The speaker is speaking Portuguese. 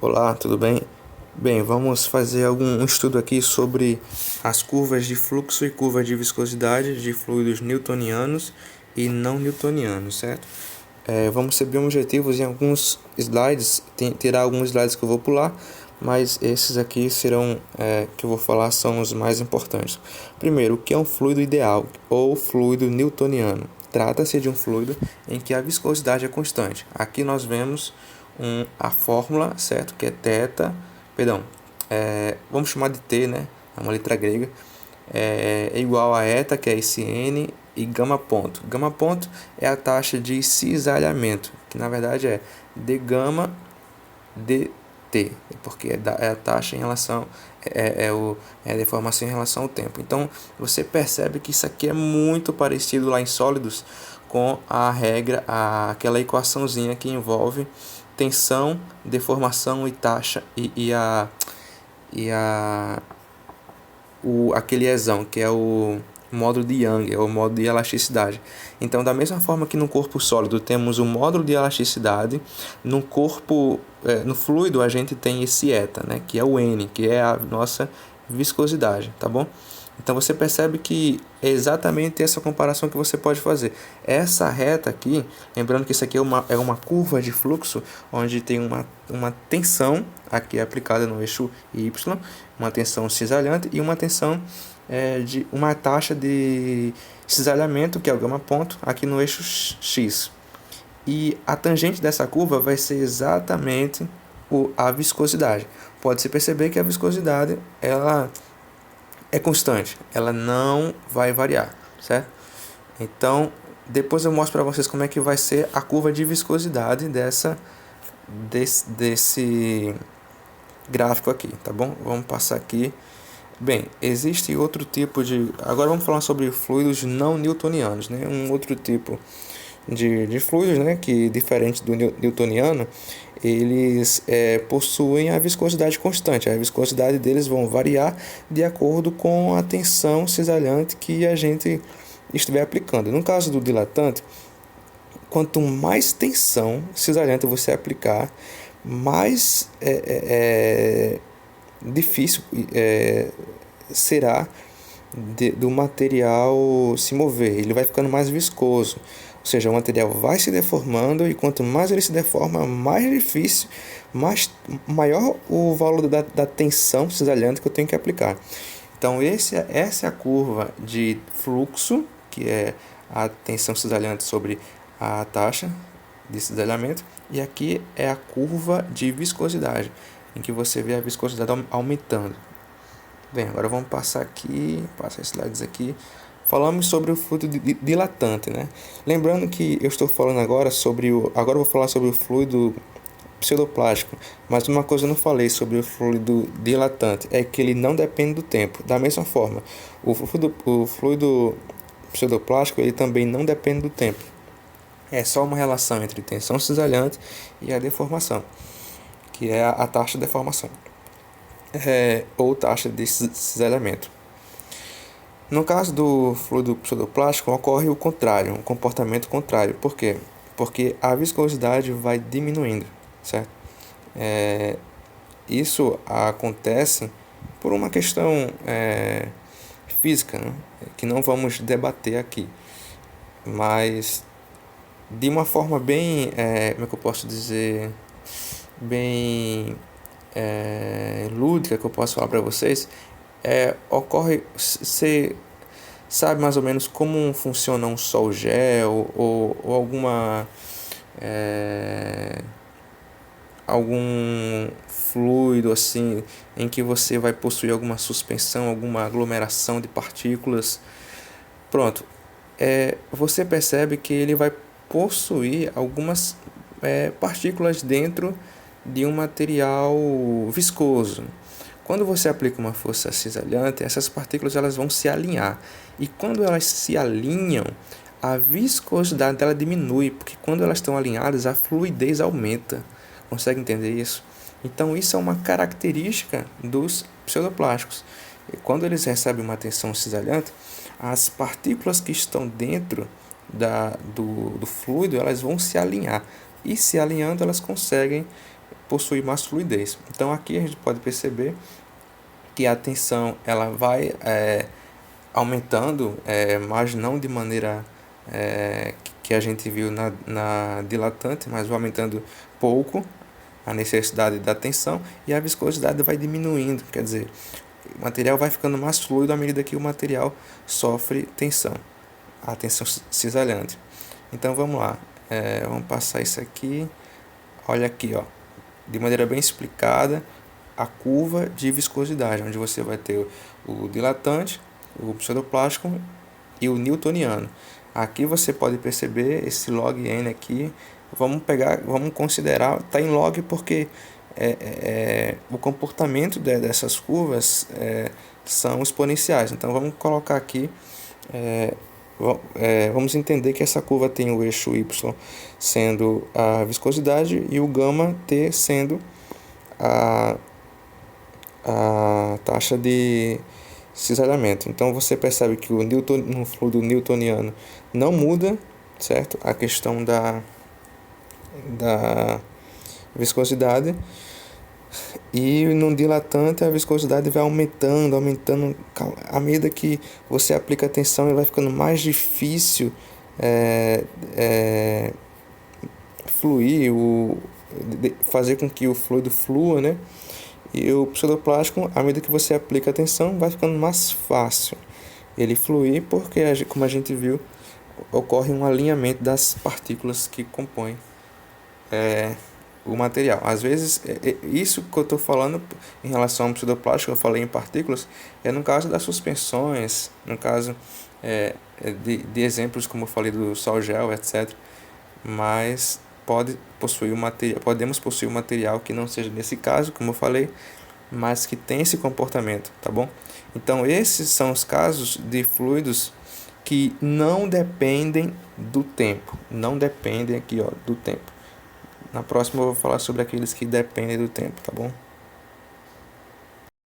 Olá, tudo bem? Bem, vamos fazer um estudo aqui sobre as curvas de fluxo e curvas de viscosidade de fluidos newtonianos e não newtonianos, certo? Vamos ser bem objetivos em alguns slides, terá alguns slides que eu vou pular, mas esses aqui serão, que eu vou falar, são os mais importantes. Primeiro, o que é um fluido ideal ou fluido newtoniano? Trata-se de um fluido em que a viscosidade é constante. Aqui nós vemos a fórmula, certo? Que é θ, perdão, vamos chamar de T, né? É uma letra grega. É igual a eta, que é esse N, e gama ponto. Gama ponto é a taxa de cisalhamento, que na verdade é d gama dt, porque é a taxa em relação, é a deformação em relação ao tempo. Então você percebe que isso aqui é muito parecido lá em sólidos com a regra, aquela equaçãozinha que envolve tensão, deformação e taxa e aquele exão, que é o módulo de Young, é o módulo de elasticidade. Então, da mesma forma que no corpo sólido temos o módulo de elasticidade, no fluido a gente tem esse eta, né, que é o N, que é a nossa viscosidade, tá bom? Então você percebe que é exatamente essa comparação que você pode fazer. Essa reta aqui, lembrando que isso aqui é uma curva de fluxo, onde tem uma tensão aqui aplicada no eixo Y, uma tensão cisalhante e uma tensão de uma taxa de cisalhamento, que é o gama ponto, aqui no eixo X. E a tangente dessa curva vai ser exatamente a viscosidade. Pode-se perceber que a viscosidade ela é constante, ela não vai variar, certo? Então, depois eu mostro para vocês como é que vai ser a curva de viscosidade desse gráfico aqui, tá bom? Vamos passar aqui. Bem, existe outro tipo de... Agora vamos falar sobre fluidos não newtonianos, né? Um outro tipo de fluidos, né? Que, diferente do newtoniano, eles possuem a viscosidade constante. A viscosidade deles vão variar de acordo com a tensão cisalhante que a gente estiver aplicando. No caso do dilatante, quanto mais tensão cisalhante você aplicar, mais difícil será do material se mover. Ele vai ficando mais viscoso, ou seja, o material vai se deformando, e quanto mais ele se deforma, mais difícil, maior o valor da tensão cisalhante que eu tenho que aplicar. Então essa é a curva de fluxo, que é a tensão cisalhante sobre a taxa de cisalhamento, e aqui é a curva de viscosidade, em que você vê a viscosidade aumentando. Bem, agora vamos passar slides aqui. Falamos sobre o fluido dilatante, né? Lembrando que eu estou falando agora agora eu vou falar sobre o fluido pseudoplástico, mas uma coisa eu não falei sobre o fluido dilatante, é que ele não depende do tempo. Da mesma forma, o fluido pseudoplástico, ele também não depende do tempo. É só uma relação entre tensão cisalhante e a deformação, que é a taxa de deformação, ou taxa de cisalhamento. No caso do fluido pseudoplástico, ocorre o contrário, um comportamento contrário. Por quê? Porque a viscosidade vai diminuindo, certo? Isso acontece por uma questão física, né? Que não vamos debater aqui, mas de uma forma bem, como é que eu posso dizer, bem lúdica, que eu posso falar para vocês, ocorre, você sabe mais ou menos como funciona um sol gel ou algum fluido assim, em que você vai possuir alguma suspensão, alguma aglomeração de partículas. Pronto, você percebe que ele vai possuir algumas partículas dentro de um material viscoso. Quando você aplica uma força cisalhante, essas partículas elas vão se alinhar. E quando elas se alinham, a viscosidade dela diminui, porque quando elas estão alinhadas, a fluidez aumenta. Consegue entender isso? Então isso é uma característica dos pseudoplásticos. E quando eles recebem uma tensão cisalhante, as partículas que estão dentro do fluido, elas vão se alinhar. E se alinhando, elas conseguem possui mais fluidez. Então aqui a gente pode perceber que a tensão ela vai aumentando, mas não de maneira que a gente viu na dilatante, mas vai aumentando pouco a necessidade da tensão e a viscosidade vai diminuindo, quer dizer, o material vai ficando mais fluido à medida que o material sofre tensão, a tensão cisalhante. Então vamos lá, vamos passar isso aqui, olha aqui, ó, de maneira bem explicada, a curva de viscosidade, onde você vai ter o dilatante, o pseudoplástico e o newtoniano. Aqui você pode perceber esse log n aqui, vamos considerar, está em log porque o comportamento dessas curvas são exponenciais. Então vamos colocar aqui, vamos entender que essa curva tem o eixo y sendo a viscosidade e o gama t sendo a taxa de cisalhamento. Então você percebe que no fluido newtoniano não muda, certo? A questão da viscosidade, e no dilatante a viscosidade vai aumentando à medida que você aplica a tensão, ele vai ficando mais difícil fluir, fazer com que o fluido flua, né? E o pseudoplástico, à medida que você aplica a tensão, vai ficando mais fácil ele fluir, porque, como a gente viu, ocorre um alinhamento das partículas que compõem o material. Às vezes, isso que eu estou falando em relação ao pseudoplástico, eu falei em partículas, é no caso das suspensões, no caso de exemplos como eu falei do sal gel, etc. Mas podemos possuir um material que não seja nesse caso, como eu falei, mas que tem esse comportamento, tá bom? Então esses são os casos de fluidos que não dependem do tempo, não dependem aqui, ó, do tempo. Na próxima eu vou falar sobre aqueles que dependem do tempo, tá bom?